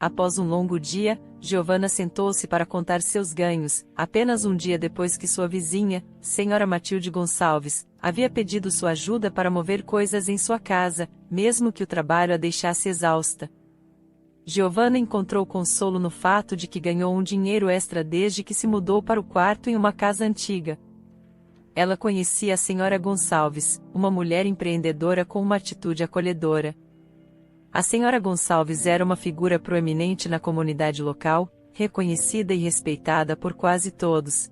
Após um longo dia, Giovanna sentou-se para contar seus ganhos, apenas um dia depois que sua vizinha, Senhora Matilde Gonçalves, havia pedido sua ajuda para mover coisas em sua casa, mesmo que o trabalho a deixasse exausta. Giovanna encontrou consolo no fato de que ganhou um dinheiro extra desde que se mudou para o quarto em uma casa antiga. Ela conhecia a Senhora Gonçalves, uma mulher empreendedora com uma atitude acolhedora. A Senhora Gonçalves era uma figura proeminente na comunidade local, reconhecida e respeitada por quase todos.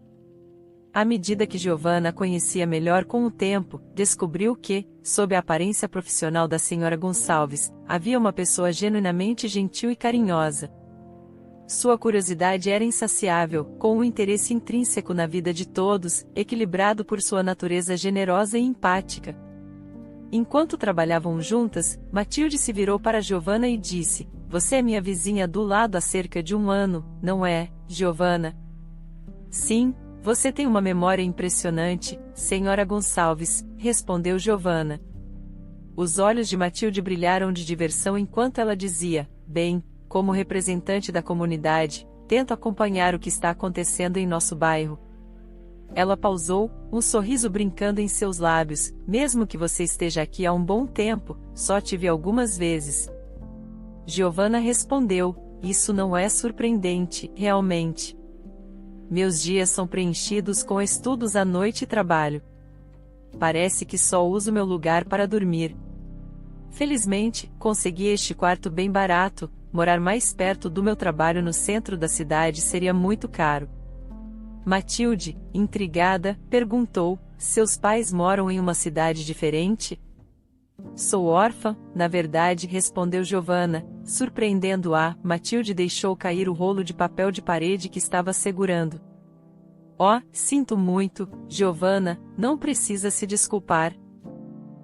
À medida que Giovanna a conhecia melhor com o tempo, descobriu que, sob a aparência profissional da Senhora Gonçalves, havia uma pessoa genuinamente gentil e carinhosa. Sua curiosidade era insaciável, com um interesse intrínseco na vida de todos, equilibrado por sua natureza generosa e empática. Enquanto trabalhavam juntas, Matilde se virou para Giovanna e disse: "Você é minha vizinha do lado há cerca de um ano, não é, Giovanna?" "Sim, você tem uma memória impressionante, Senhora Gonçalves", respondeu Giovanna. Os olhos de Matilde brilharam de diversão enquanto ela dizia: "Bem, como representante da comunidade, tento acompanhar o que está acontecendo em nosso bairro." Ela pausou, um sorriso brincando em seus lábios. "Mesmo que você esteja aqui há um bom tempo, só te vi algumas vezes." Giovanna respondeu: "Isso não é surpreendente, realmente. Meus dias são preenchidos com estudos à noite e trabalho. Parece que só uso meu lugar para dormir. Felizmente, consegui este quarto bem barato. Morar mais perto do meu trabalho no centro da cidade seria muito caro." Matilde, intrigada, perguntou: "Seus pais moram em uma cidade diferente?" "Sou órfã, na verdade", respondeu Giovanna, surpreendendo-a. Matilde deixou cair o rolo de papel de parede que estava segurando. "Oh, sinto muito, Giovanna, não precisa se desculpar."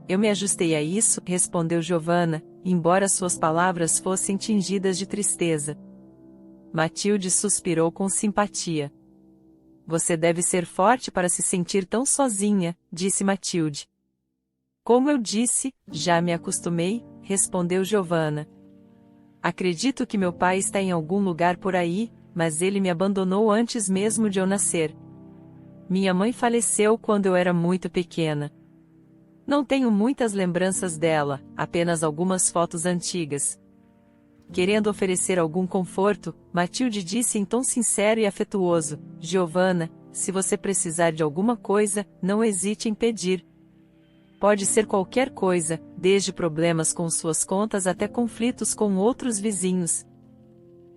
"Eu me ajustei a isso", respondeu Giovanna, embora suas palavras fossem tingidas de tristeza. Matilde suspirou com simpatia. "Você deve ser forte para se sentir tão sozinha", disse Matilde. "Como eu disse, já me acostumei", respondeu Giovanna. "Acredito que meu pai está em algum lugar por aí, mas ele me abandonou antes mesmo de eu nascer. Minha mãe faleceu quando eu era muito pequena. Não tenho muitas lembranças dela, apenas algumas fotos antigas." Querendo oferecer algum conforto, Matilde disse em tom sincero e afetuoso: "Giovanna, se você precisar de alguma coisa, não hesite em pedir. Pode ser qualquer coisa, desde problemas com suas contas até conflitos com outros vizinhos.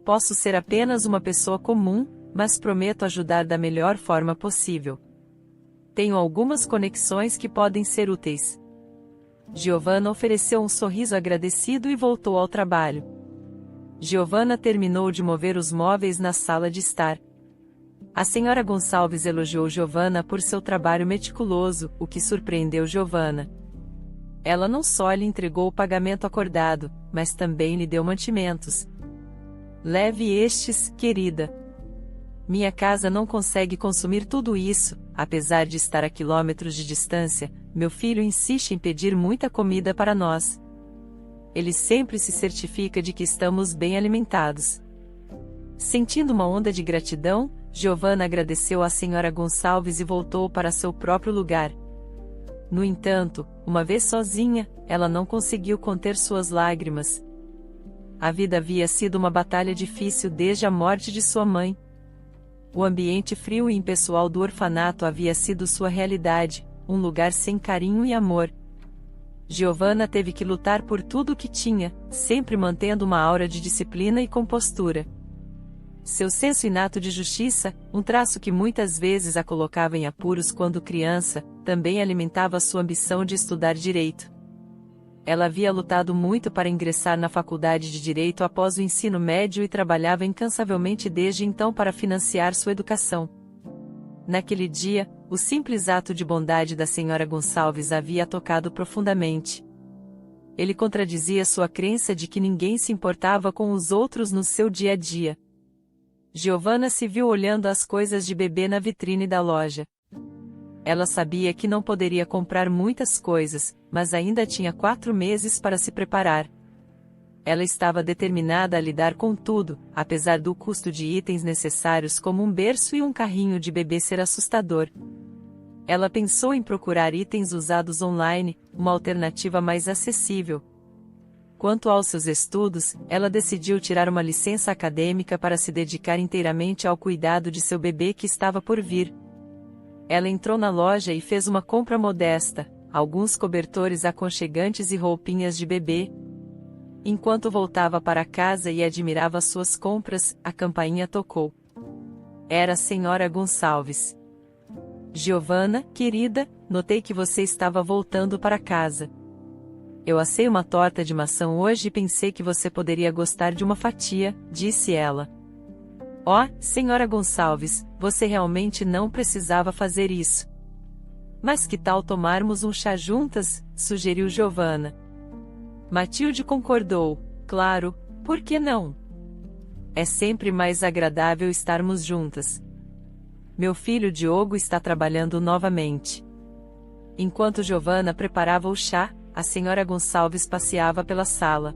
Posso ser apenas uma pessoa comum, mas prometo ajudar da melhor forma possível. Tenho algumas conexões que podem ser úteis." Giovanna ofereceu um sorriso agradecido e voltou ao trabalho. Giovanna terminou de mover os móveis na sala de estar. A Senhora Gonçalves elogiou Giovanna por seu trabalho meticuloso, o que surpreendeu Giovanna. Ela não só lhe entregou o pagamento acordado, mas também lhe deu mantimentos. "Leve estes, querida. Minha casa não consegue consumir tudo isso, apesar de estar a quilômetros de distância. Meu filho insiste em pedir muita comida para nós. Ele sempre se certifica de que estamos bem alimentados." Sentindo uma onda de gratidão, Giovanna agradeceu à Senhora Gonçalves e voltou para seu próprio lugar. No entanto, uma vez sozinha, ela não conseguiu conter suas lágrimas. A vida havia sido uma batalha difícil desde a morte de sua mãe. O ambiente frio e impessoal do orfanato havia sido sua realidade, um lugar sem carinho e amor. Giovanna teve que lutar por tudo o que tinha, sempre mantendo uma aura de disciplina e compostura. Seu senso inato de justiça, um traço que muitas vezes a colocava em apuros quando criança, também alimentava sua ambição de estudar direito. Ela havia lutado muito para ingressar na faculdade de Direito após o ensino médio e trabalhava incansavelmente desde então para financiar sua educação. Naquele dia, o simples ato de bondade da Senhora Gonçalves a havia tocado profundamente. Ele contradizia sua crença de que ninguém se importava com os outros no seu dia a dia. Giovanna se viu olhando as coisas de bebê na vitrine da loja. Ela sabia que não poderia comprar muitas coisas, mas ainda tinha 4 meses para se preparar. Ela estava determinada a lidar com tudo, apesar do custo de itens necessários como um berço e um carrinho de bebê ser assustador. Ela pensou em procurar itens usados online, uma alternativa mais acessível. Quanto aos seus estudos, ela decidiu tirar uma licença acadêmica para se dedicar inteiramente ao cuidado de seu bebê que estava por vir. Ela entrou na loja e fez uma compra modesta, alguns cobertores aconchegantes e roupinhas de bebê. Enquanto voltava para casa e admirava suas compras, a campainha tocou. Era a senhora Gonçalves. Giovana, querida, notei que você estava voltando para casa. Eu assei uma torta de maçã hoje e pensei que você poderia gostar de uma fatia, disse ela. Oh, senhora Gonçalves, você realmente não precisava fazer isso. Mas que tal tomarmos um chá juntas? Sugeriu Giovana. Matilde concordou. Claro, por que não? É sempre mais agradável estarmos juntas. Meu filho Diogo está trabalhando novamente. Enquanto Giovana preparava o chá, a senhora Gonçalves passeava pela sala.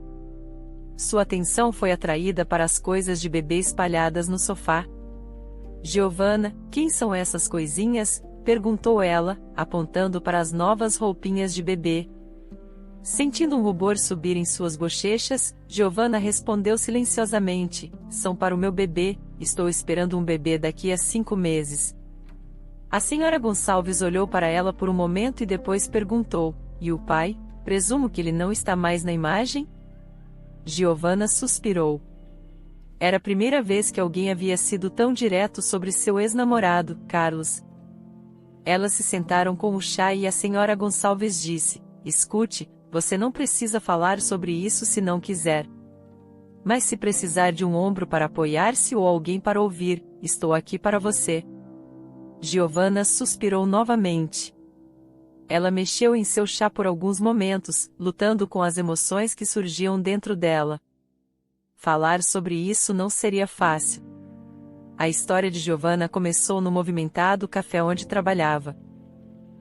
Sua atenção foi atraída para as coisas de bebê espalhadas no sofá. Giovana, quem são essas coisinhas? Perguntou ela, apontando para as novas roupinhas de bebê. Sentindo um rubor subir em suas bochechas, Giovana respondeu silenciosamente: são para o meu bebê, estou esperando um bebê daqui a 5 meses. A senhora Gonçalves olhou para ela por um momento e depois perguntou: e o pai? Presumo que ele não está mais na imagem? Giovana suspirou. Era a primeira vez que alguém havia sido tão direto sobre seu ex-namorado, Carlos. Elas se sentaram com o chá e a senhora Gonçalves disse: escute, você não precisa falar sobre isso se não quiser. Mas se precisar de um ombro para apoiar-se ou alguém para ouvir, estou aqui para você. Giovana suspirou novamente. Ela mexeu em seu chá por alguns momentos, lutando com as emoções que surgiam dentro dela. Falar sobre isso não seria fácil. A história de Giovana começou no movimentado café onde trabalhava.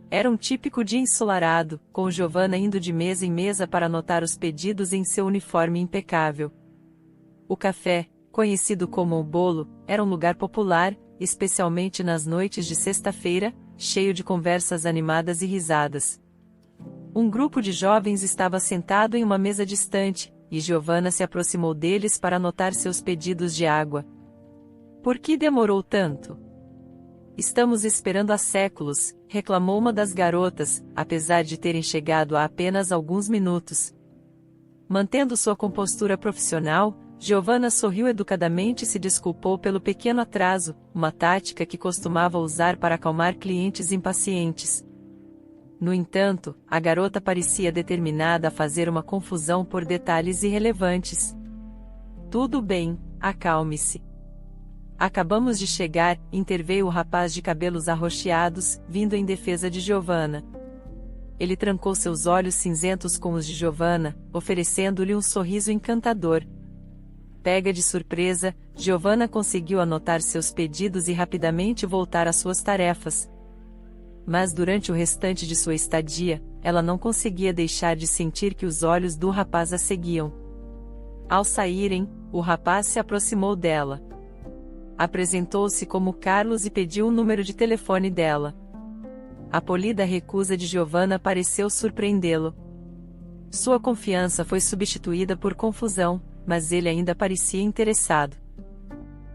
Era um típico dia ensolarado, com Giovana indo de mesa em mesa para anotar os pedidos em seu uniforme impecável. O café, conhecido como o Bolo, era um lugar popular, especialmente nas noites de sexta-feira, cheio de conversas animadas e risadas. Um grupo de jovens estava sentado em uma mesa distante, e Giovana se aproximou deles para anotar seus pedidos de água. Por que demorou tanto? Estamos esperando há séculos, reclamou uma das garotas, apesar de terem chegado há apenas alguns minutos. Mantendo sua compostura profissional, Giovana sorriu educadamente e se desculpou pelo pequeno atraso, uma tática que costumava usar para acalmar clientes impacientes. No entanto, a garota parecia determinada a fazer uma confusão por detalhes irrelevantes. Tudo bem, acalme-se. Acabamos de chegar, interveio o rapaz de cabelos arroxeados, vindo em defesa de Giovana. Ele trancou seus olhos cinzentos com os de Giovana, oferecendo-lhe um sorriso encantador. Pega de surpresa, Giovana conseguiu anotar seus pedidos e rapidamente voltar às suas tarefas. Mas durante o restante de sua estadia, ela não conseguia deixar de sentir que os olhos do rapaz a seguiam. Ao saírem, o rapaz se aproximou dela. Apresentou-se como Carlos e pediu o número de telefone dela. A polida recusa de Giovana pareceu surpreendê-lo. Sua confiança foi substituída por confusão, mas ele ainda parecia interessado.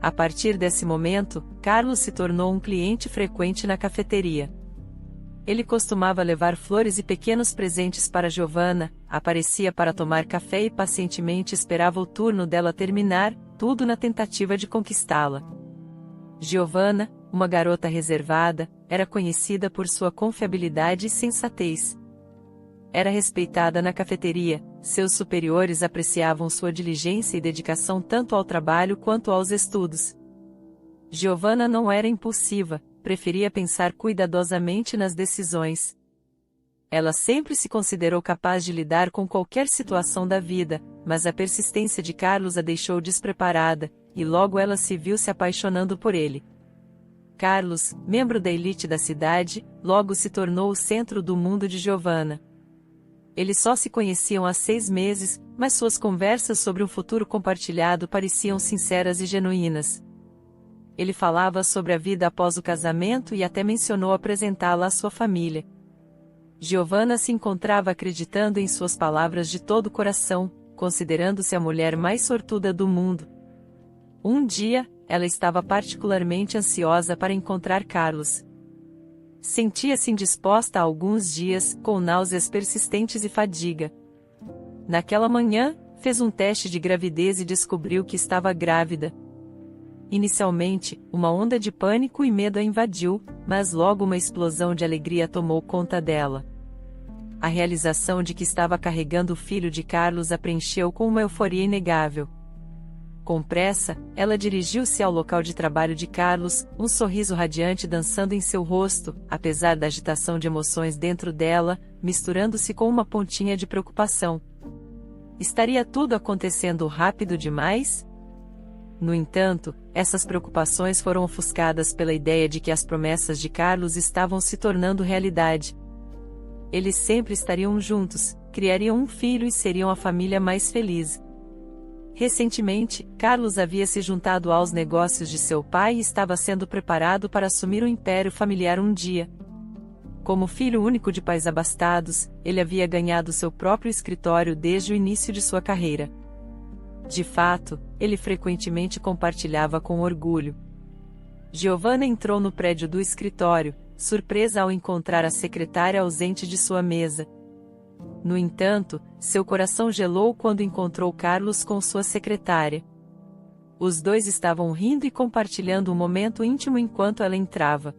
A partir desse momento, Carlos se tornou um cliente frequente na cafeteria. Ele costumava levar flores e pequenos presentes para Giovana, aparecia para tomar café e pacientemente esperava o turno dela terminar, tudo na tentativa de conquistá-la. Giovana, uma garota reservada, era conhecida por sua confiabilidade e sensatez. Era respeitada na cafeteria, seus superiores apreciavam sua diligência e dedicação tanto ao trabalho quanto aos estudos. Giovana não era impulsiva, preferia pensar cuidadosamente nas decisões. Ela sempre se considerou capaz de lidar com qualquer situação da vida, mas a persistência de Carlos a deixou despreparada, e logo ela se viu se apaixonando por ele. Carlos, membro da elite da cidade, logo se tornou o centro do mundo de Giovana. Eles só se conheciam há 6 meses, mas suas conversas sobre um futuro compartilhado pareciam sinceras e genuínas. Ele falava sobre a vida após o casamento e até mencionou apresentá-la à sua família. Giovanna se encontrava acreditando em suas palavras de todo o coração, considerando-se a mulher mais sortuda do mundo. Um dia, ela estava particularmente ansiosa para encontrar Carlos. Sentia-se indisposta há alguns dias, com náuseas persistentes e fadiga. Naquela manhã, fez um teste de gravidez e descobriu que estava grávida. Inicialmente, uma onda de pânico e medo a invadiu, mas logo uma explosão de alegria tomou conta dela. A realização de que estava carregando o filho de Carlos a preencheu com uma euforia inegável. Com pressa, ela dirigiu-se ao local de trabalho de Carlos, um sorriso radiante dançando em seu rosto, apesar da agitação de emoções dentro dela, misturando-se com uma pontinha de preocupação. Estaria tudo acontecendo rápido demais? No entanto, essas preocupações foram ofuscadas pela ideia de que as promessas de Carlos estavam se tornando realidade. Eles sempre estariam juntos, criariam um filho e seriam a família mais feliz. Recentemente, Carlos havia se juntado aos negócios de seu pai e estava sendo preparado para assumir o império familiar um dia. Como filho único de pais abastados, ele havia ganhado seu próprio escritório desde o início de sua carreira. De fato, ele frequentemente compartilhava com orgulho. Giovanna entrou no prédio do escritório, surpresa ao encontrar a secretária ausente de sua mesa. No entanto, seu coração gelou quando encontrou Carlos com sua secretária. Os dois estavam rindo e compartilhando um momento íntimo enquanto ela entrava.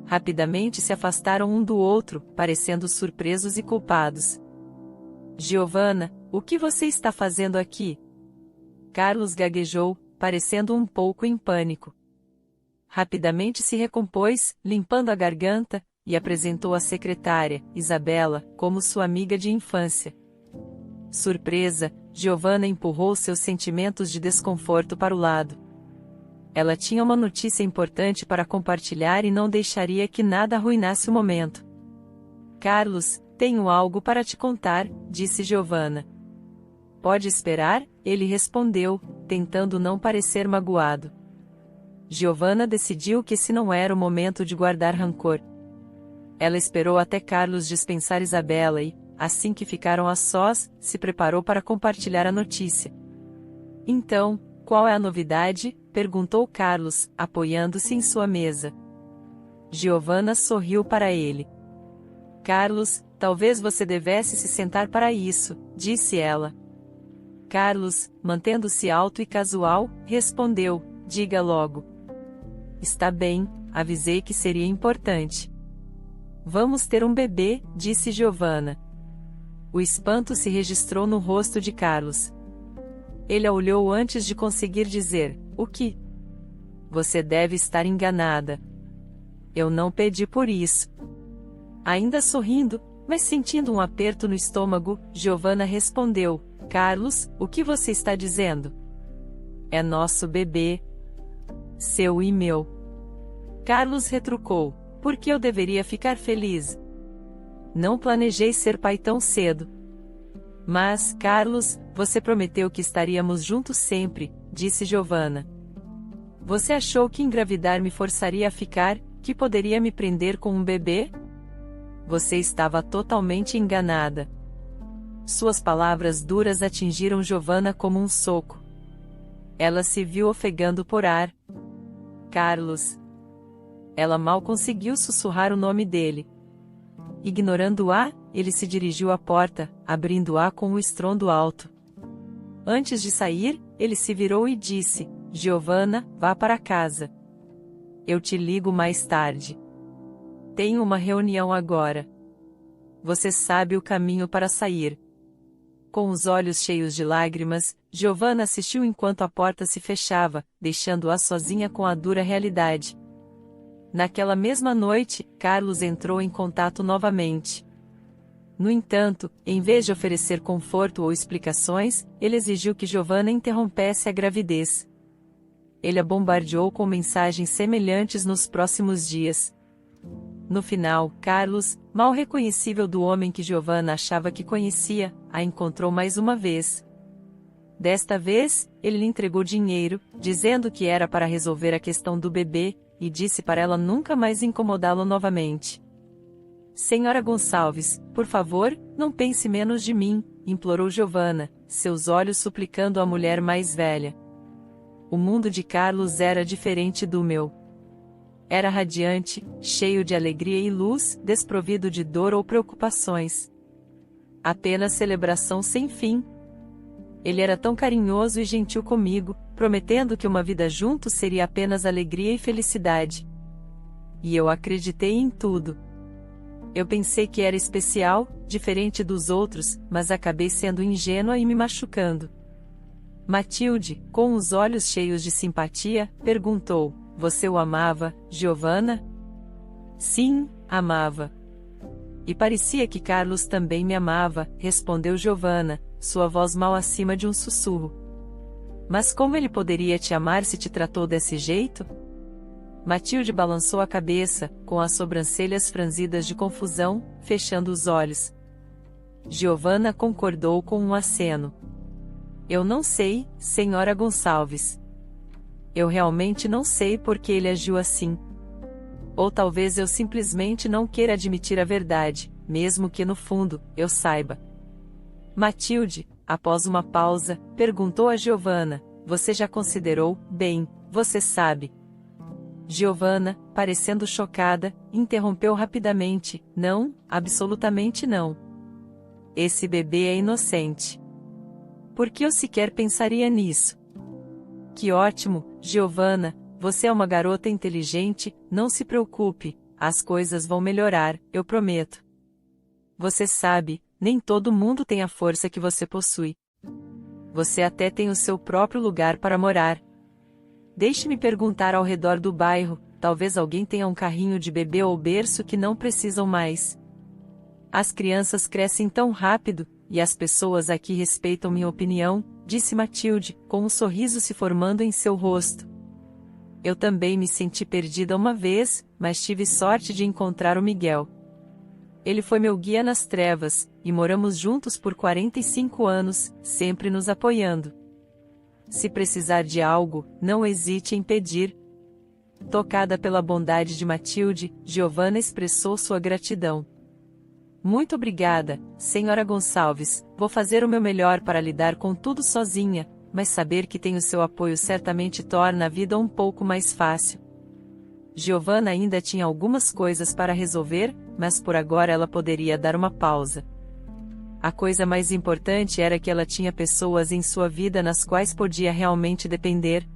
Rapidamente se afastaram um do outro, parecendo surpresos e culpados. Giovanna, o que você está fazendo aqui? Carlos gaguejou, parecendo um pouco em pânico. Rapidamente se recompôs, limpando a garganta, e apresentou a secretária, Isabela, como sua amiga de infância. Surpresa, Giovanna empurrou seus sentimentos de desconforto para o lado. Ela tinha uma notícia importante para compartilhar e não deixaria que nada arruinasse o momento. Carlos, tenho algo para te contar, disse Giovanna. Pode esperar, ele respondeu, tentando não parecer magoado. Giovanna decidiu que esse não era o momento de guardar rancor. Ela esperou até Carlos dispensar Isabela e, assim que ficaram a sós, se preparou para compartilhar a notícia. Então, qual é a novidade? Perguntou Carlos, apoiando-se em sua mesa. Giovanna sorriu para ele. Carlos, talvez você devesse se sentar para isso, disse ela. Carlos, mantendo-se alto e casual, respondeu, diga logo. Está bem, avisei que seria importante. Vamos ter um bebê, disse Giovanna. O espanto se registrou no rosto de Carlos. Ele a olhou antes de conseguir dizer, o que? Você deve estar enganada. Eu não pedi por isso. Ainda sorrindo, mas sentindo um aperto no estômago, Giovanna respondeu, Carlos, o que você está dizendo? É nosso bebê. Seu e meu. Carlos retrucou, por que eu deveria ficar feliz? Não planejei ser pai tão cedo. Mas, Carlos, você prometeu que estaríamos juntos sempre, disse Giovanna. Você achou que engravidar me forçaria a ficar, que poderia me prender com um bebê? Você estava totalmente enganada. Suas palavras duras atingiram Giovanna como um soco. Ela se viu ofegando por ar. Carlos. Ela mal conseguiu sussurrar o nome dele. Ignorando-a, ele se dirigiu à porta, abrindo-a com um estrondo alto. Antes de sair, ele se virou e disse, Giovanna, vá para casa. Eu te ligo mais tarde. Tenho uma reunião agora. Você sabe o caminho para sair. Com os olhos cheios de lágrimas, Giovanna assistiu enquanto a porta se fechava, deixando-a sozinha com a dura realidade. Naquela mesma noite, Carlos entrou em contato novamente. No entanto, em vez de oferecer conforto ou explicações, ele exigiu que Giovanna interrompesse a gravidez. Ele a bombardeou com mensagens semelhantes nos próximos dias. No final, Carlos, mal reconhecível do homem que Giovanna achava que conhecia, a encontrou mais uma vez. Desta vez, ele lhe entregou dinheiro, dizendo que era para resolver a questão do bebê, e disse para ela nunca mais incomodá-lo novamente. Senhora Gonçalves, por favor, não pense menos de mim, implorou Giovanna, seus olhos suplicando a mulher mais velha. O mundo de Carlos era diferente do meu. Era radiante, cheio de alegria e luz, desprovido de dor ou preocupações. Apenas celebração sem fim. Ele era tão carinhoso e gentil comigo, prometendo que uma vida juntos seria apenas alegria e felicidade. E eu acreditei em tudo. Eu pensei que era especial, diferente dos outros, mas acabei sendo ingênua e me machucando. Matilde, com os olhos cheios de simpatia, perguntou: "Você o amava, Giovanna?" "Sim, amava." "E parecia que Carlos também me amava", respondeu Giovanna, sua voz mal acima de um sussurro. "Mas como ele poderia te amar se te tratou desse jeito?" Matilde balançou a cabeça, com as sobrancelhas franzidas de confusão, fechando os olhos. Giovanna concordou com um aceno. "Eu não sei, senhora Gonçalves. Eu realmente não sei por que ele agiu assim. Ou talvez eu simplesmente não queira admitir a verdade, mesmo que no fundo, eu saiba." Matilde, após uma pausa, perguntou a Giovanna: "Você já considerou, bem, você sabe?" Giovanna, parecendo chocada, interrompeu rapidamente: "Não, absolutamente não. Esse bebê é inocente. Por que eu sequer pensaria nisso?" "Que ótimo, Giovanna, você é uma garota inteligente, não se preocupe, as coisas vão melhorar, eu prometo. Você sabe, nem todo mundo tem a força que você possui. Você até tem o seu próprio lugar para morar. Deixe-me perguntar ao redor do bairro, talvez alguém tenha um carrinho de bebê ou berço que não precisam mais. As crianças crescem tão rápido, e as pessoas aqui respeitam minha opinião", disse Matilde, com um sorriso se formando em seu rosto. "Eu também me senti perdida uma vez, mas tive sorte de encontrar o Miguel. Ele foi meu guia nas trevas, e moramos juntos por 45 anos, sempre nos apoiando. Se precisar de algo, não hesite em pedir." Tocada pela bondade de Matilde, Giovanna expressou sua gratidão. "Muito obrigada, senhora Gonçalves, vou fazer o meu melhor para lidar com tudo sozinha, mas saber que tenho seu apoio certamente torna a vida um pouco mais fácil." Giovanna ainda tinha algumas coisas para resolver, mas por agora ela poderia dar uma pausa. A coisa mais importante era que ela tinha pessoas em sua vida nas quais podia realmente depender.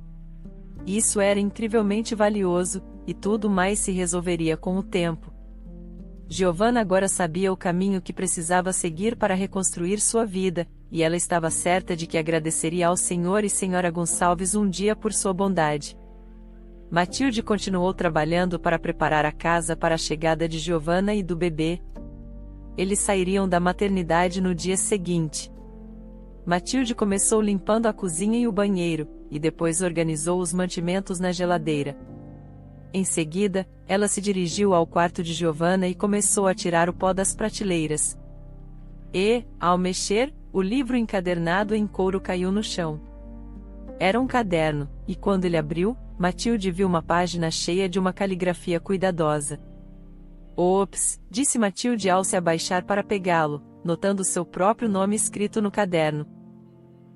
Isso era incrivelmente valioso, e tudo mais se resolveria com o tempo. Giovanna agora sabia o caminho que precisava seguir para reconstruir sua vida, e ela estava certa de que agradeceria ao Senhor e Senhora Gonçalves um dia por sua bondade. Matilde continuou trabalhando para preparar a casa para a chegada de Giovanna e do bebê. Eles sairiam da maternidade no dia seguinte. Matilde começou limpando a cozinha e o banheiro, e depois organizou os mantimentos na geladeira. Em seguida, ela se dirigiu ao quarto de Giovanna e começou a tirar o pó das prateleiras. E, ao mexer, o livro encadernado em couro caiu no chão. Era um caderno, e quando ele abriu, Matilde viu uma página cheia de uma caligrafia cuidadosa. "Ops", disse Matilde ao se abaixar para pegá-lo, notando seu próprio nome escrito no caderno.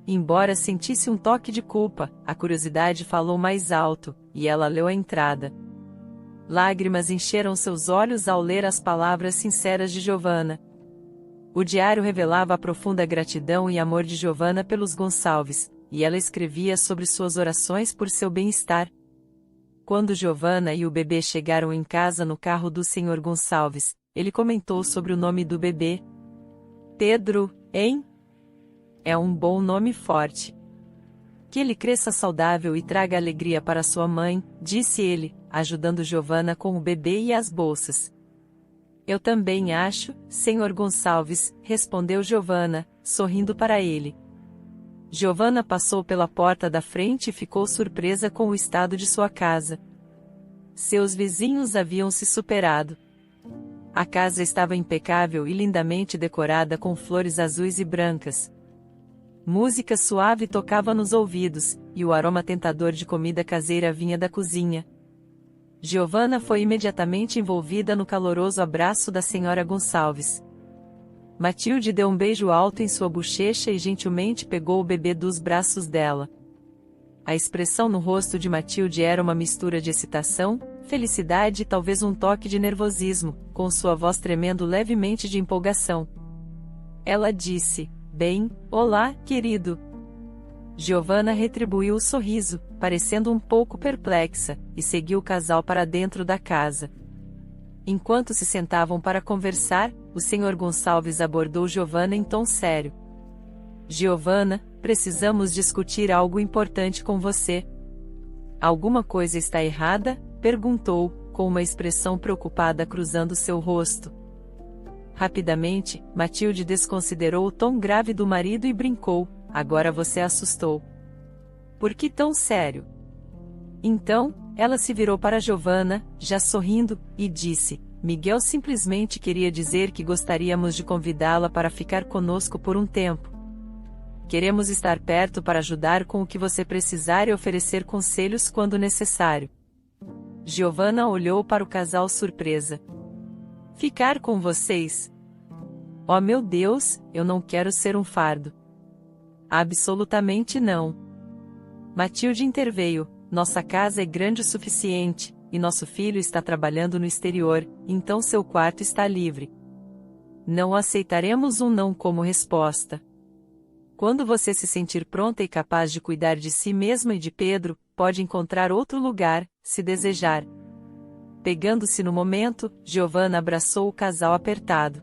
Embora sentisse um toque de culpa, a curiosidade falou mais alto, e ela leu a entrada. Lágrimas encheram seus olhos ao ler as palavras sinceras de Giovanna. O diário revelava a profunda gratidão e amor de Giovanna pelos Gonçalves, e ela escrevia sobre suas orações por seu bem-estar. Quando Giovanna e o bebê chegaram em casa no carro do Sr. Gonçalves, ele comentou sobre o nome do bebê. "Pedro, hein? É um bom nome forte. Que ele cresça saudável e traga alegria para sua mãe", disse ele, ajudando Giovanna com o bebê e as bolsas. "Eu também acho, Sr. Gonçalves", respondeu Giovanna, sorrindo para ele. Giovanna passou pela porta da frente e ficou surpresa com o estado de sua casa. Seus vizinhos haviam se superado. A casa estava impecável e lindamente decorada com flores azuis e brancas. Música suave tocava nos ouvidos, e o aroma tentador de comida caseira vinha da cozinha. Giovanna foi imediatamente envolvida no caloroso abraço da senhora Gonçalves. Matilde deu um beijo alto em sua bochecha e gentilmente pegou o bebê dos braços dela. A expressão no rosto de Matilde era uma mistura de excitação, felicidade e talvez um toque de nervosismo, com sua voz tremendo levemente de empolgação. Ela disse: "Bem, olá, querido." Giovanna retribuiu o sorriso, parecendo um pouco perplexa, e seguiu o casal para dentro da casa. Enquanto se sentavam para conversar, o Sr. Gonçalves abordou Giovanna em tom sério. "Giovanna, precisamos discutir algo importante com você." "Alguma coisa está errada?" perguntou, com uma expressão preocupada cruzando seu rosto. Rapidamente, Matilde desconsiderou o tom grave do marido e brincou: "Agora você assustou." "Por que tão sério?" Então, ela se virou para Giovanna, já sorrindo, e disse: "Miguel simplesmente queria dizer que gostaríamos de convidá-la para ficar conosco por um tempo. Queremos estar perto para ajudar com o que você precisar e oferecer conselhos quando necessário." Giovanna olhou para o casal surpresa. "Ficar com vocês? Oh meu Deus, eu não quero ser um fardo." "Absolutamente não." Matilde interveio: "Nossa casa é grande o suficiente, e nosso filho está trabalhando no exterior, então seu quarto está livre. Não aceitaremos um não como resposta. Quando você se sentir pronta e capaz de cuidar de si mesma e de Pedro, pode encontrar outro lugar, se desejar." Pegando-se no momento, Giovanna abraçou o casal apertado.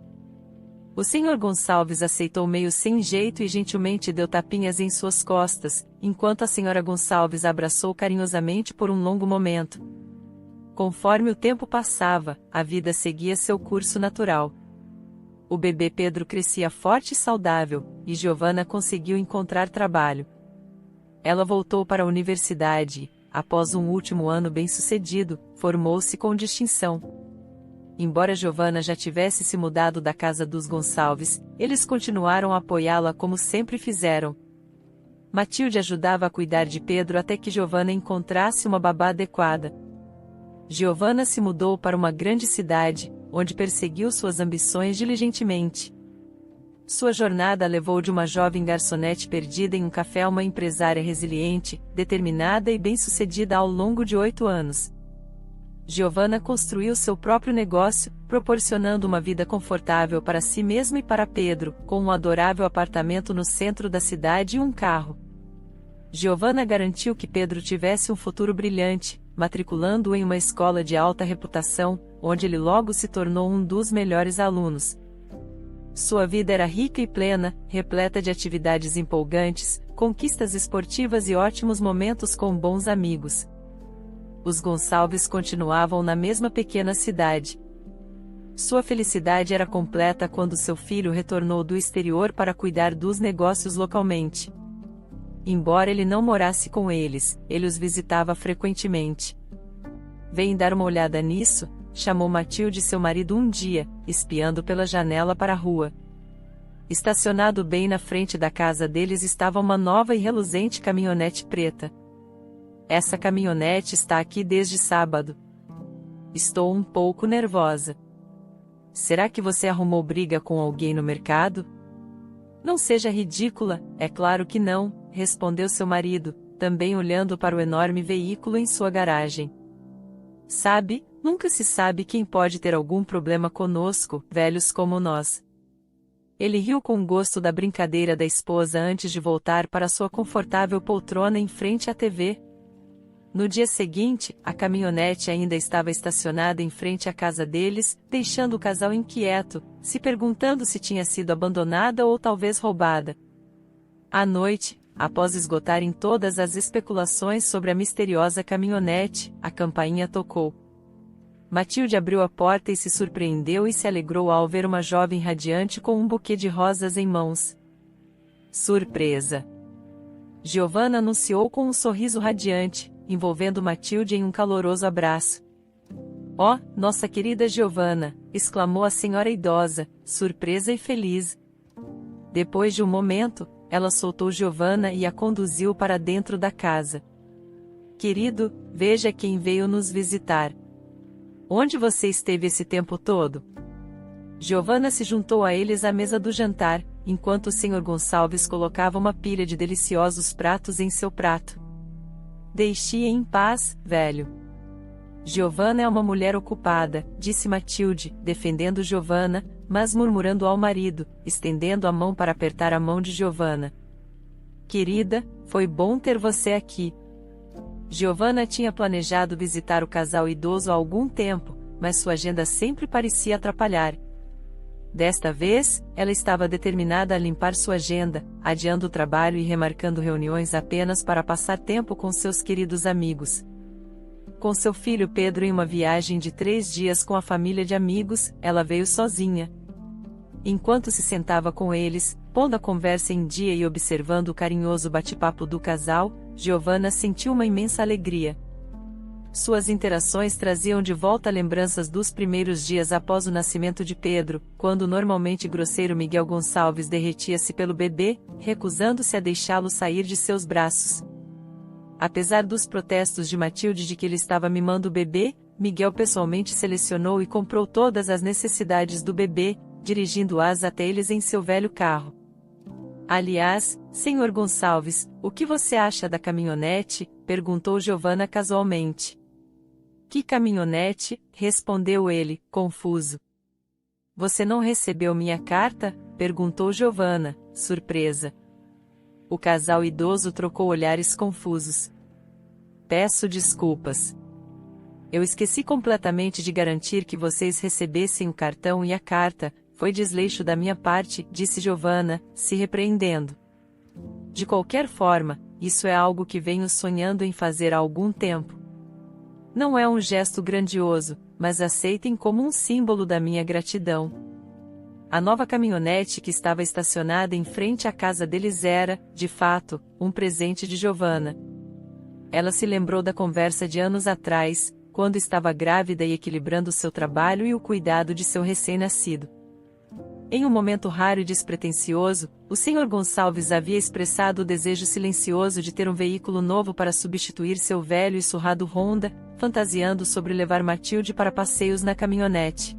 O Sr. Gonçalves aceitou meio sem jeito e gentilmente deu tapinhas em suas costas, enquanto a Sra. Gonçalves a abraçou carinhosamente por um longo momento. Conforme o tempo passava, a vida seguia seu curso natural. O bebê Pedro crescia forte e saudável, e Giovanna conseguiu encontrar trabalho. Ela voltou para a universidade e, após um último ano bem-sucedido, formou-se com distinção. Embora Giovanna já tivesse se mudado da casa dos Gonçalves, eles continuaram a apoiá-la como sempre fizeram. Matilde ajudava a cuidar de Pedro até que Giovanna encontrasse uma babá adequada. Giovanna se mudou para uma grande cidade, onde perseguiu suas ambições diligentemente. Sua jornada levou de uma jovem garçonete perdida em um café a uma empresária resiliente, determinada e bem-sucedida ao longo de 8 anos. Giovanna construiu seu próprio negócio, proporcionando uma vida confortável para si mesma e para Pedro, com um adorável apartamento no centro da cidade e um carro. Giovanna garantiu que Pedro tivesse um futuro brilhante, matriculando-o em uma escola de alta reputação, onde ele logo se tornou um dos melhores alunos. Sua vida era rica e plena, repleta de atividades empolgantes, conquistas esportivas e ótimos momentos com bons amigos. Os Gonçalves continuavam na mesma pequena cidade. Sua felicidade era completa quando seu filho retornou do exterior para cuidar dos negócios localmente. Embora ele não morasse com eles, ele os visitava frequentemente. "Vem dar uma olhada nisso?" chamou Matilde seu marido um dia, espiando pela janela para a rua. Estacionado bem na frente da casa deles estava uma nova e reluzente caminhonete preta. "Essa caminhonete está aqui desde sábado. Estou um pouco nervosa." "Será que você arrumou briga com alguém no mercado?" "Não seja ridícula, é claro que não", respondeu seu marido, também olhando para o enorme veículo em sua garagem. "Sabe, nunca se sabe quem pode ter algum problema conosco, velhos como nós." Ele riu com gosto da brincadeira da esposa antes de voltar para sua confortável poltrona em frente à TV. No dia seguinte, a caminhonete ainda estava estacionada em frente à casa deles, deixando o casal inquieto, se perguntando se tinha sido abandonada ou talvez roubada. À noite, após esgotarem todas as especulações sobre a misteriosa caminhonete, a campainha tocou. Matilde abriu a porta e se surpreendeu e se alegrou ao ver uma jovem radiante com um buquê de rosas em mãos. "Surpresa!" Giovanna anunciou com um sorriso radiante, envolvendo Matilde em um caloroso abraço. "Oh, nossa querida Giovanna!" exclamou a senhora idosa, surpresa e feliz. Depois de um momento, ela soltou Giovanna e a conduziu para dentro da casa. "Querido, veja quem veio nos visitar. Onde você esteve esse tempo todo?" Giovanna se juntou a eles à mesa do jantar, enquanto o Sr. Gonçalves colocava uma pilha de deliciosos pratos em seu prato. "Deixe-a em paz, velho. Giovanna é uma mulher ocupada", disse Matilde, defendendo Giovanna, mas murmurando ao marido, estendendo a mão para apertar a mão de Giovanna. "Querida, foi bom ter você aqui." Giovanna tinha planejado visitar o casal idoso há algum tempo, mas sua agenda sempre parecia atrapalhar. Desta vez, ela estava determinada a limpar sua agenda, adiando o trabalho e remarcando reuniões apenas para passar tempo com seus queridos amigos. Com seu filho Pedro em uma viagem de 3 dias com a família de amigos, ela veio sozinha. Enquanto se sentava com eles, pondo a conversa em dia e observando o carinhoso bate-papo do casal, Giovanna sentiu uma imensa alegria. Suas interações traziam de volta lembranças dos primeiros dias após o nascimento de Pedro, quando o normalmente grosseiro Miguel Gonçalves derretia-se pelo bebê, recusando-se a deixá-lo sair de seus braços. Apesar dos protestos de Matilde de que ele estava mimando o bebê, Miguel pessoalmente selecionou e comprou todas as necessidades do bebê, dirigindo-as até eles em seu velho carro. "Aliás, Sr. Gonçalves, o que você acha da caminhonete?" perguntou Giovanna casualmente. "Que caminhonete?" respondeu ele, confuso. "Você não recebeu minha carta?" perguntou Giovanna, surpresa. O casal idoso trocou olhares confusos. "Peço desculpas. Eu esqueci completamente de garantir que vocês recebessem o cartão e a carta. Foi desleixo da minha parte", disse Giovanna, se repreendendo. "De qualquer forma, isso é algo que venho sonhando em fazer há algum tempo. Não é um gesto grandioso, mas aceitem como um símbolo da minha gratidão." A nova caminhonete que estava estacionada em frente à casa deles era, de fato, um presente de Giovanna. Ela se lembrou da conversa de anos atrás, quando estava grávida e equilibrando seu trabalho e o cuidado de seu recém-nascido. Em um momento raro e despretensioso, o Sr. Gonçalves havia expressado o desejo silencioso de ter um veículo novo para substituir seu velho e surrado Honda, fantasiando sobre levar Matilde para passeios na caminhonete.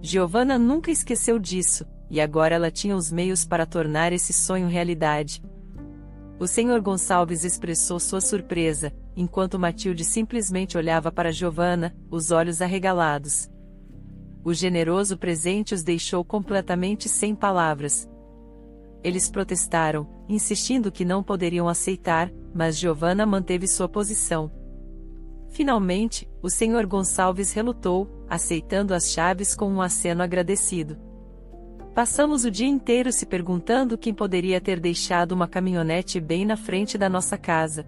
Giovanna nunca esqueceu disso, e agora ela tinha os meios para tornar esse sonho realidade. O Sr. Gonçalves expressou sua surpresa, enquanto Matilde simplesmente olhava para Giovanna, os olhos arregalados. O generoso presente os deixou completamente sem palavras. Eles protestaram, insistindo que não poderiam aceitar, mas Giovanna manteve sua posição. Finalmente, o Sr. Gonçalves relutou, aceitando as chaves com um aceno agradecido. "Passamos o dia inteiro se perguntando quem poderia ter deixado uma caminhonete bem na frente da nossa casa.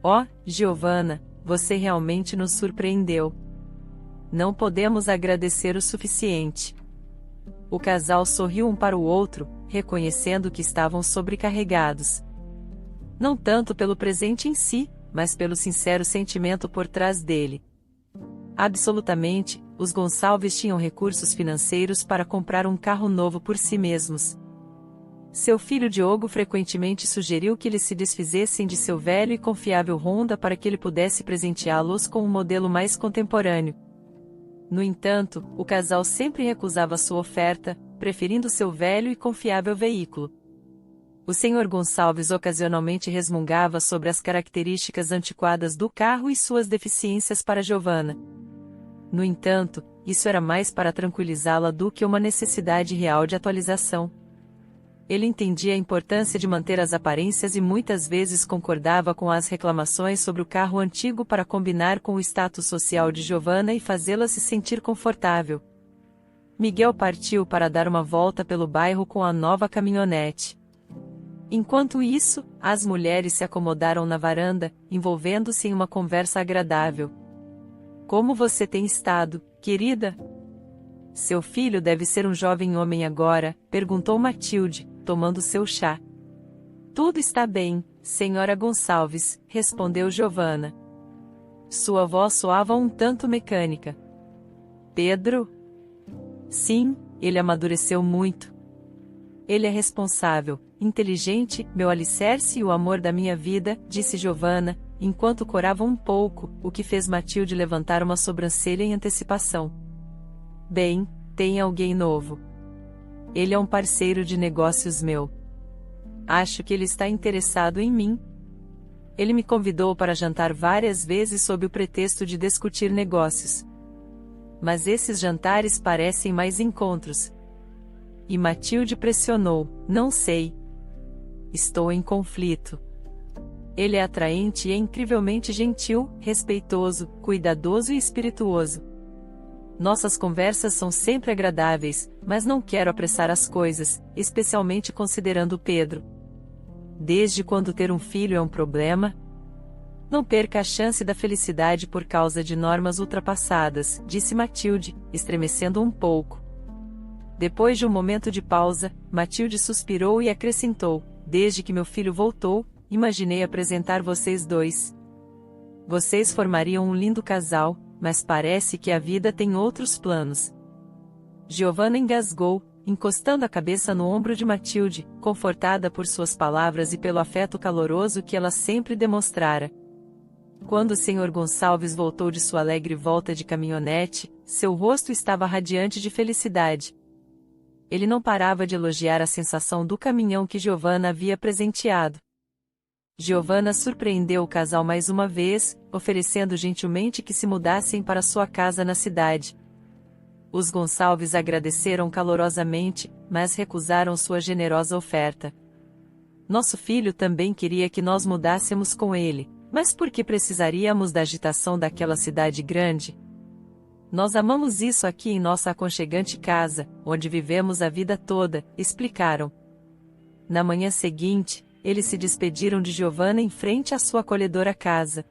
Oh, Giovanna, você realmente nos surpreendeu. Não podemos agradecer o suficiente." O casal sorriu um para o outro, reconhecendo que estavam sobrecarregados. Não tanto pelo presente em si, mas pelo sincero sentimento por trás dele. Absolutamente, os Gonçalves tinham recursos financeiros para comprar um carro novo por si mesmos. Seu filho Diogo frequentemente sugeriu que eles se desfizessem de seu velho e confiável Honda para que ele pudesse presenteá-los com um modelo mais contemporâneo. No entanto, o casal sempre recusava sua oferta, preferindo seu velho e confiável veículo. O Sr. Gonçalves ocasionalmente resmungava sobre as características antiquadas do carro e suas deficiências para Giovanna. No entanto, isso era mais para tranquilizá-la do que uma necessidade real de atualização. Ele entendia a importância de manter as aparências e muitas vezes concordava com as reclamações sobre o carro antigo para combinar com o status social de Giovanna e fazê-la se sentir confortável. Miguel partiu para dar uma volta pelo bairro com a nova caminhonete. Enquanto isso, as mulheres se acomodaram na varanda, envolvendo-se em uma conversa agradável. "Como você tem estado, querida?" "Seu filho deve ser um jovem homem agora", perguntou Matilde, tomando seu chá. "Tudo está bem, senhora Gonçalves", respondeu Giovanna. Sua voz soava um tanto mecânica. Pedro? Sim, ele amadureceu muito. Ele é responsável, inteligente, meu alicerce e o amor da minha vida, disse Giovanna, enquanto corava um pouco, o que fez Matilde levantar uma sobrancelha em antecipação. Bem, tem alguém novo. Ele é um parceiro de negócios meu. Acho que ele está interessado em mim. Ele me convidou para jantar várias vezes sob o pretexto de discutir negócios. Mas esses jantares parecem mais encontros. E Matilde pressionou, não sei. Estou em conflito. Ele é atraente e é incrivelmente gentil, respeitoso, cuidadoso e espirituoso. Nossas conversas são sempre agradáveis, mas não quero apressar as coisas, especialmente considerando Pedro. Desde quando ter um filho é um problema? Não perca a chance da felicidade por causa de normas ultrapassadas, disse Matilde, estremecendo um pouco. Depois de um momento de pausa, Matilde suspirou e acrescentou, desde que meu filho voltou, imaginei apresentar vocês dois. Vocês formariam um lindo casal, mas parece que a vida tem outros planos. Giovanna engasgou, encostando a cabeça no ombro de Matilde, confortada por suas palavras e pelo afeto caloroso que ela sempre demonstrara. Quando o Sr. Gonçalves voltou de sua alegre volta de caminhonete, seu rosto estava radiante de felicidade. Ele não parava de elogiar a sensação do caminhão que Giovanna havia presenteado. Giovanna surpreendeu o casal mais uma vez, oferecendo gentilmente que se mudassem para sua casa na cidade. Os Gonçalves agradeceram calorosamente, mas recusaram sua generosa oferta. Nosso filho também queria que nós mudássemos com ele, mas por que precisaríamos da agitação daquela cidade grande? Nós amamos isso aqui em nossa aconchegante casa, onde vivemos a vida toda, explicaram. Na manhã seguinte, eles se despediram de Giovanna em frente à sua acolhedora casa.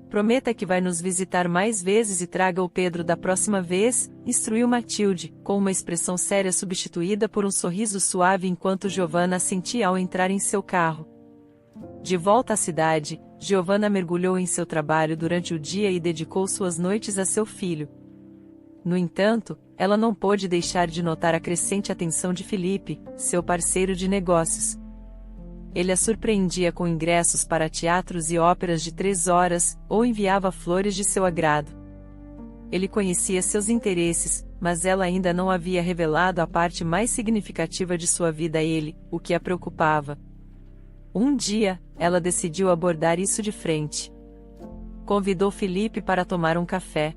Prometa que vai nos visitar mais vezes e traga o Pedro da próxima vez, instruiu Matilde, com uma expressão séria substituída por um sorriso suave enquanto Giovanna assentia ao entrar em seu carro. De volta à cidade, Giovanna mergulhou em seu trabalho durante o dia e dedicou suas noites a seu filho. No entanto, ela não pôde deixar de notar a crescente atenção de Felipe, seu parceiro de negócios. Ele a surpreendia com ingressos para teatros e óperas de 3 horas, ou enviava flores de seu agrado. Ele conhecia seus interesses, mas ela ainda não havia revelado a parte mais significativa de sua vida a ele, o que a preocupava. Um dia, ela decidiu abordar isso de frente. Convidou Felipe para tomar um café.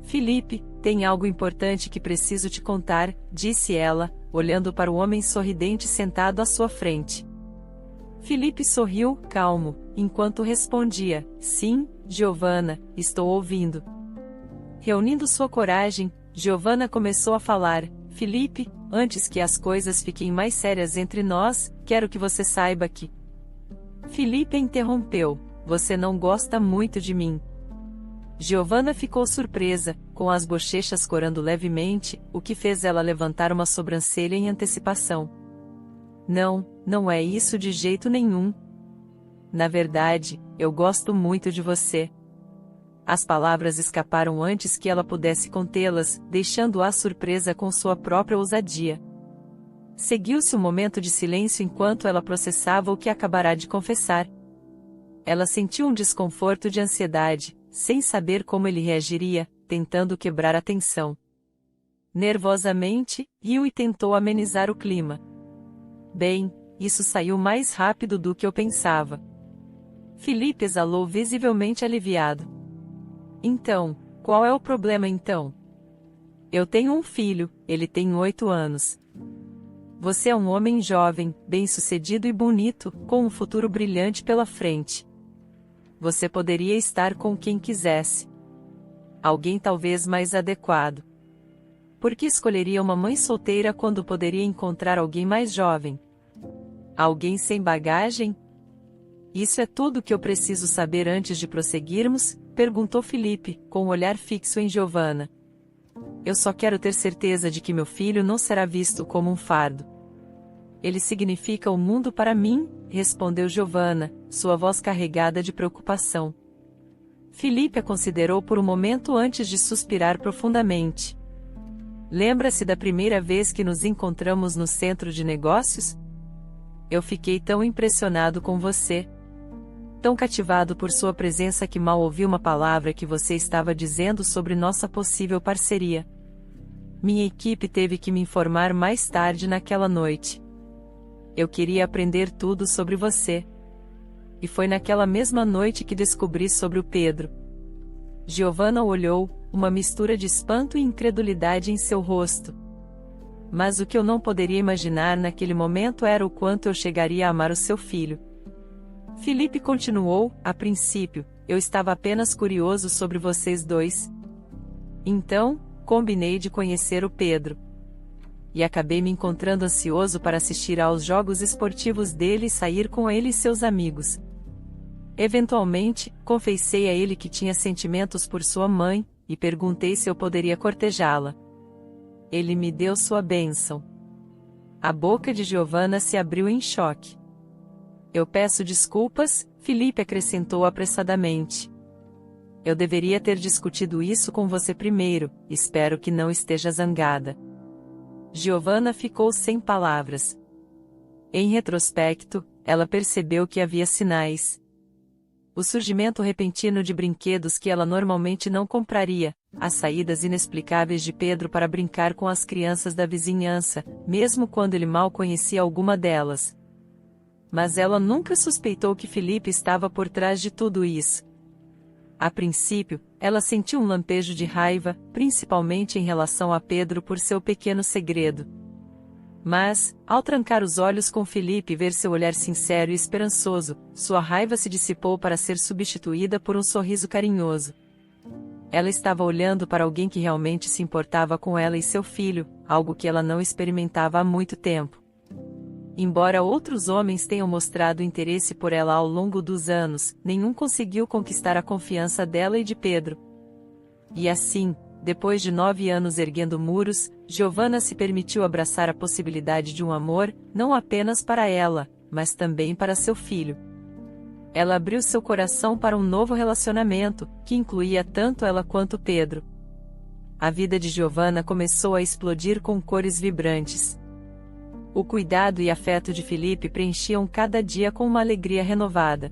Felipe, tem algo importante que preciso te contar, disse ela, olhando para o homem sorridente sentado à sua frente. Felipe sorriu, calmo, enquanto respondia, sim, Giovanna, estou ouvindo. Reunindo sua coragem, Giovanna começou a falar, Felipe, antes que as coisas fiquem mais sérias entre nós, quero que você saiba que... Felipe interrompeu, você não gosta muito de mim. Giovanna ficou surpresa, com as bochechas corando levemente, o que fez ela levantar uma sobrancelha em antecipação. Não, não é isso de jeito nenhum. Na verdade, eu gosto muito de você. As palavras escaparam antes que ela pudesse contê-las, deixando-a surpresa com sua própria ousadia. Seguiu-se um momento de silêncio enquanto ela processava o que acabará de confessar. Ela sentiu um desconforto de ansiedade, sem saber como ele reagiria, tentando quebrar a tensão. Nervosamente, riu e tentou amenizar o clima. Bem, isso saiu mais rápido do que eu pensava. Felipe exalou visivelmente aliviado. Então, qual é o problema então? Eu tenho um filho, ele tem 8 anos. Você é um homem jovem, bem-sucedido e bonito, com um futuro brilhante pela frente. Você poderia estar com quem quisesse. Alguém talvez mais adequado. Por que escolheria uma mãe solteira quando poderia encontrar alguém mais jovem? Alguém sem bagagem? Isso é tudo o que eu preciso saber antes de prosseguirmos? Perguntou Felipe, com um olhar fixo em Giovanna. Eu só quero ter certeza de que meu filho não será visto como um fardo. Ele significa o mundo para mim, respondeu Giovanna, sua voz carregada de preocupação. Filipe a considerou por um momento antes de suspirar profundamente. Lembra-se da primeira vez que nos encontramos no centro de negócios? Eu fiquei tão impressionado com você, tão cativado por sua presença que mal ouvi uma palavra que você estava dizendo sobre nossa possível parceria. Minha equipe teve que me informar mais tarde naquela noite. Eu queria aprender tudo sobre você. E foi naquela mesma noite que descobri sobre o Pedro. Giovanna olhou, uma mistura de espanto e incredulidade em seu rosto. Mas o que eu não poderia imaginar naquele momento era o quanto eu chegaria a amar o seu filho. Filipe continuou, a princípio, eu estava apenas curioso sobre vocês dois. Então, combinei de conhecer o Pedro. E acabei me encontrando ansioso para assistir aos jogos esportivos dele e sair com ele e seus amigos. Eventualmente, confessei a ele que tinha sentimentos por sua mãe, e perguntei se eu poderia cortejá-la. Ele me deu sua bênção. A boca de Giovanna se abriu em choque. Eu peço desculpas, Filipe acrescentou apressadamente. Eu deveria ter discutido isso com você primeiro, espero que não esteja zangada. Giovanna ficou sem palavras. Em retrospecto, ela percebeu que havia sinais. O surgimento repentino de brinquedos que ela normalmente não compraria, as saídas inexplicáveis de Pedro para brincar com as crianças da vizinhança, mesmo quando ele mal conhecia alguma delas. Mas ela nunca suspeitou que Filipe estava por trás de tudo isso. A princípio, ela sentiu um lampejo de raiva, principalmente em relação a Pedro por seu pequeno segredo. Mas, ao trancar os olhos com Filipe e ver seu olhar sincero e esperançoso, sua raiva se dissipou para ser substituída por um sorriso carinhoso. Ela estava olhando para alguém que realmente se importava com ela e seu filho, algo que ela não experimentava há muito tempo. Embora outros homens tenham mostrado interesse por ela ao longo dos anos, nenhum conseguiu conquistar a confiança dela e de Pedro. E assim, depois de 9 anos erguendo muros, Giovanna se permitiu abraçar a possibilidade de um amor, não apenas para ela, mas também para seu filho. Ela abriu seu coração para um novo relacionamento, que incluía tanto ela quanto Pedro. A vida de Giovanna começou a explodir com cores vibrantes. O cuidado e afeto de Filipe preenchiam cada dia com uma alegria renovada.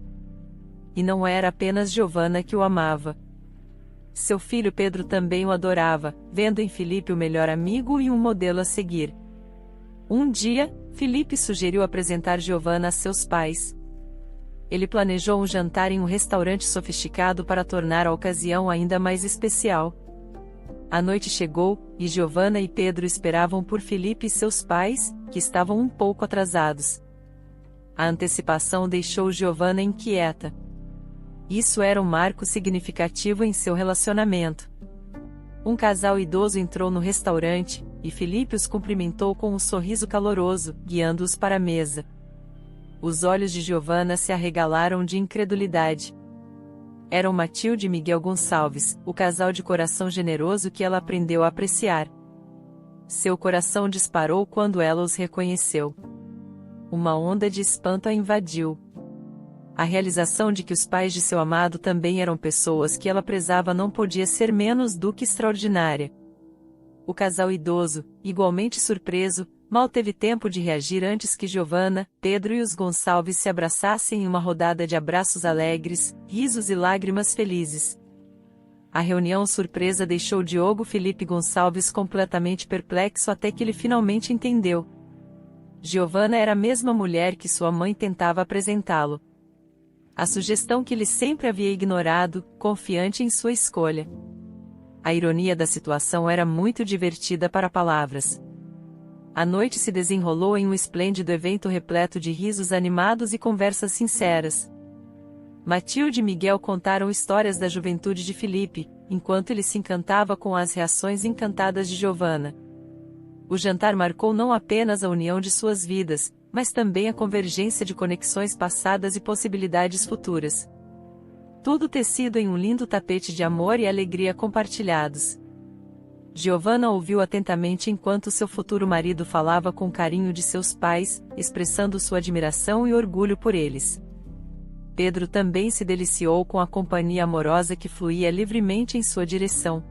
E não era apenas Giovanna que o amava. Seu filho Pedro também o adorava, vendo em Filipe o melhor amigo e um modelo a seguir. Um dia, Filipe sugeriu apresentar Giovanna a seus pais. Ele planejou um jantar em um restaurante sofisticado para tornar a ocasião ainda mais especial. A noite chegou, e Giovanna e Pedro esperavam por Filipe e seus pais, que estavam um pouco atrasados. A antecipação deixou Giovanna inquieta. Isso era um marco significativo em seu relacionamento. Um casal idoso entrou no restaurante, e Filipe os cumprimentou com um sorriso caloroso, guiando-os para a mesa. Os olhos de Giovanna se arregalaram de incredulidade. Eram Matilde e Miguel Gonçalves, o casal de coração generoso que ela aprendeu a apreciar. Seu coração disparou quando ela os reconheceu. Uma onda de espanto a invadiu. A realização de que os pais de seu amado também eram pessoas que ela prezava não podia ser menos do que extraordinária. O casal idoso, igualmente surpreso, mal teve tempo de reagir antes que Giovanna, Pedro e os Gonçalves se abraçassem em uma rodada de abraços alegres, risos e lágrimas felizes. A reunião surpresa deixou Diogo Felipe Gonçalves completamente perplexo até que ele finalmente entendeu. Giovanna era a mesma mulher que sua mãe tentava apresentá-lo. A sugestão que ele sempre havia ignorado, confiante em sua escolha. A ironia da situação era muito divertida para palavras. A noite se desenrolou em um esplêndido evento repleto de risos animados e conversas sinceras. Matilde e Miguel contaram histórias da juventude de Filipe, enquanto ele se encantava com as reações encantadas de Giovanna. O jantar marcou não apenas a união de suas vidas, mas também a convergência de conexões passadas e possibilidades futuras. Tudo tecido em um lindo tapete de amor e alegria compartilhados. Giovanna ouviu atentamente enquanto seu futuro marido falava com carinho de seus pais, expressando sua admiração e orgulho por eles. Pedro também se deliciou com a companhia amorosa que fluía livremente em sua direção.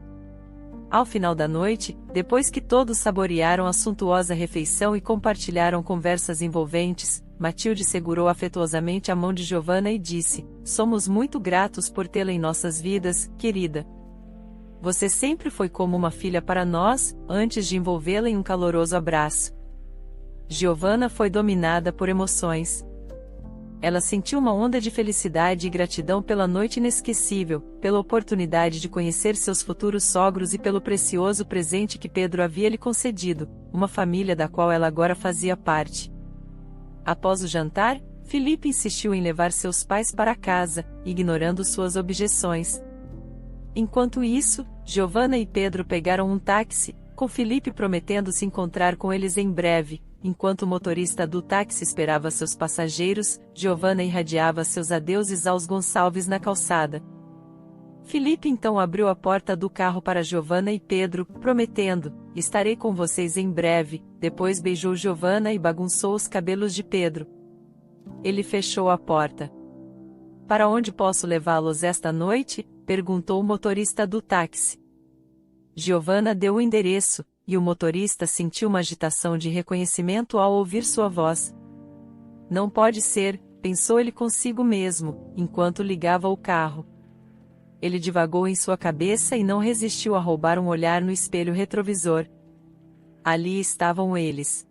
Ao final da noite, depois que todos saborearam a suntuosa refeição e compartilharam conversas envolventes, Matilde segurou afetuosamente a mão de Giovanna e disse: "Somos muito gratos por tê-la em nossas vidas, querida. Você sempre foi como uma filha para nós", antes de envolvê-la em um caloroso abraço. Giovanna foi dominada por emoções. Ela sentiu uma onda de felicidade e gratidão pela noite inesquecível, pela oportunidade de conhecer seus futuros sogros e pelo precioso presente que Pedro havia lhe concedido, uma família da qual ela agora fazia parte. Após o jantar, Felipe insistiu em levar seus pais para casa, ignorando suas objeções. Enquanto isso, Giovanna e Pedro pegaram um táxi, com Felipe prometendo se encontrar com eles em breve. Enquanto o motorista do táxi esperava seus passageiros, Giovanna irradiava seus adeuses aos Gonçalves na calçada. Felipe então abriu a porta do carro para Giovanna e Pedro, prometendo: "Estarei com vocês em breve." Depois beijou Giovanna e bagunçou os cabelos de Pedro. Ele fechou a porta. "Para onde posso levá-los esta noite?" perguntou o motorista do táxi. Giovanna deu o endereço, e o motorista sentiu uma agitação de reconhecimento ao ouvir sua voz. "Não pode ser", pensou ele consigo mesmo, enquanto ligava o carro. Ele divagou em sua cabeça e não resistiu a roubar um olhar no espelho retrovisor. Ali estavam eles.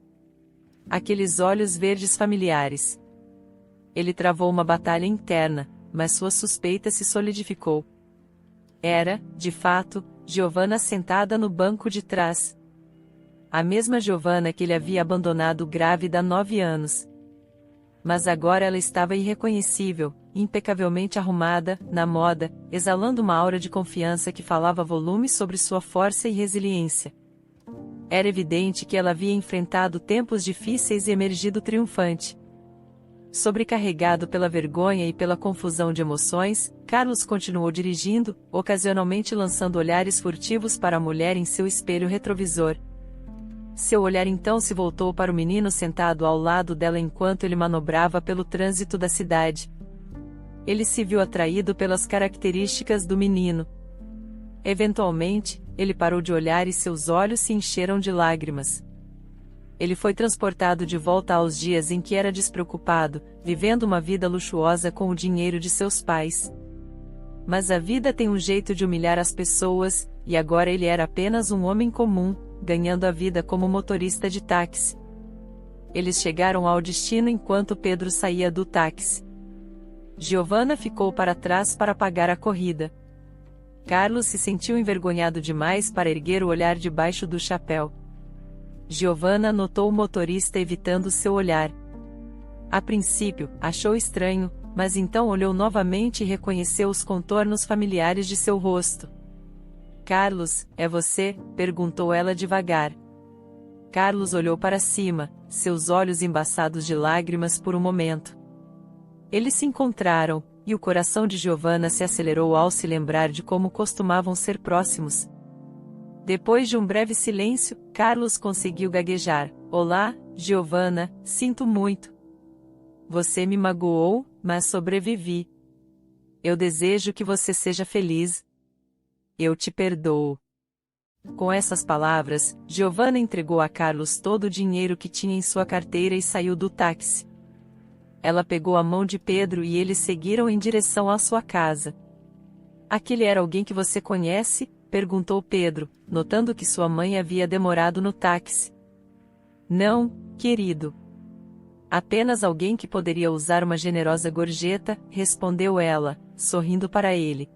Aqueles olhos verdes familiares. Ele travou uma batalha interna, mas sua suspeita se solidificou. Era, de fato, Giovanna sentada no banco de trás. A mesma Giovanna que ele havia abandonado grávida há 9 anos. Mas agora ela estava irreconhecível, impecavelmente arrumada, na moda, exalando uma aura de confiança que falava volumes sobre sua força e resiliência. Era evidente que ela havia enfrentado tempos difíceis e emergido triunfante. Sobrecarregado pela vergonha e pela confusão de emoções, Carlos continuou dirigindo, ocasionalmente lançando olhares furtivos para a mulher em seu espelho retrovisor. Seu olhar então se voltou para o menino sentado ao lado dela enquanto ele manobrava pelo trânsito da cidade. Ele se viu atraído pelas características do menino. Eventualmente, ele parou de olhar e seus olhos se encheram de lágrimas. Ele foi transportado de volta aos dias em que era despreocupado, vivendo uma vida luxuosa com o dinheiro de seus pais. Mas a vida tem um jeito de humilhar as pessoas, e agora ele era apenas um homem comum, ganhando a vida como motorista de táxi. Eles chegaram ao destino enquanto Pedro saía do táxi. Giovanna ficou para trás para pagar a corrida. Carlos se sentiu envergonhado demais para erguer o olhar debaixo do chapéu. Giovanna notou o motorista evitando seu olhar. A princípio, achou estranho, mas então olhou novamente e reconheceu os contornos familiares de seu rosto. "Carlos, é você?" perguntou ela devagar. Carlos olhou para cima, seus olhos embaçados de lágrimas por um momento. Eles se encontraram, e o coração de Giovanna se acelerou ao se lembrar de como costumavam ser próximos. Depois de um breve silêncio, Carlos conseguiu gaguejar: "Olá, Giovanna, sinto muito. Você me magoou, mas sobrevivi. Eu desejo que você seja feliz. Eu te perdoo." Com essas palavras, Giovanna entregou a Carlos todo o dinheiro que tinha em sua carteira e saiu do táxi. Ela pegou a mão de Pedro e eles seguiram em direção à sua casa. "Aquele era alguém que você conhece?" perguntou Pedro, notando que sua mãe havia demorado no táxi. "Não, querido. Apenas alguém que poderia usar uma generosa gorjeta", respondeu ela, sorrindo para ele.